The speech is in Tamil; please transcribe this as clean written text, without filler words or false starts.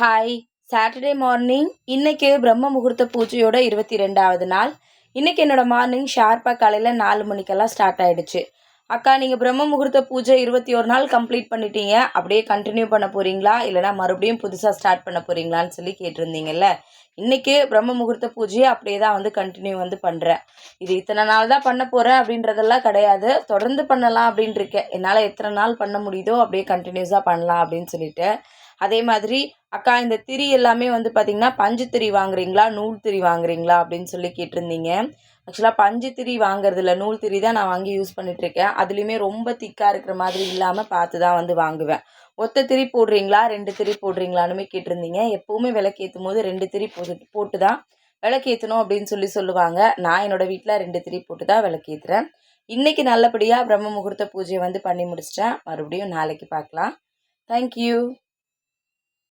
ஹாய். Saturday morning. இன்னைக்கு பிரம்ம முகூர்த்த பூஜையோட 22வது நாள். இன்னைக்கு என்னோட மார்னிங் ஷார்ப்பாக காலையில் 4 மணிக்கெல்லாம் ஸ்டார்ட் ஆகிடுச்சு. அக்கா, நீங்கள் பிரம்ம முகூர்த்த பூஜை 21 நாள் கம்ப்ளீட் பண்ணிட்டீங்க, அப்படியே கண்டினியூ பண்ண போகிறீங்களா, இல்லைனா மறுபடியும் புதுசாக ஸ்டார்ட் பண்ண போகிறீங்களான்னு சொல்லி கேட்டிருந்தீங்கல்ல. இன்றைக்கி பிரம்ம முகூர்த்த பூஜையை அப்படியே தான் கண்டினியூ பண்ணுறேன். இது இத்தனை நாள் தான் பண்ண போகிறேன் அப்படின்றதெல்லாம் கிடையாது. தொடர்ந்து பண்ணலாம் அப்படின்ட்டு இருக்கேன். என்னால் எத்தனை நாள் பண்ண முடியுதோ அப்படியே கண்டினியூஸாக பண்ணலாம் அப்படின்னு சொல்லிட்டு. அதே மாதிரி அக்கா, இந்த திரி எல்லாமே பார்த்திங்கன்னா பஞ்சு திரி வாங்குறீங்களா, நூல் திரி வாங்குறீங்களா அப்படின்னு சொல்லி கேட்டிருந்தீங்க. ஆக்சுவலாக பஞ்சு திரி வாங்குறதில்ல, நூல் திரி தான் நான் வாங்கி யூஸ் பண்ணிகிட்ருக்கேன். அதுலேயுமே ரொம்ப திக்காக இருக்கிற மாதிரி இல்லாமல் பார்த்து தான் வாங்குவேன். ஒத்த திரி போடுறீங்களா, 2 திரி போடுறீங்களானுமே கேட்டிருந்தீங்க. எப்போவுமே விளக்கேற்றும் போது 2 திரி போட்டு தான் விளக்கேற்றணும் அப்படின்னு சொல்லுவாங்க. நான் என்னோடய வீட்டில் 2 திரி போட்டு தான் விளக்கேற்றுறேன். இன்றைக்கி நல்லபடியாக பிரம்ம முகூர்த்த பூஜையை பண்ணி முடிச்சிட்டேன். மறுபடியும் நாளைக்கு பார்க்கலாம். தேங்க்யூ.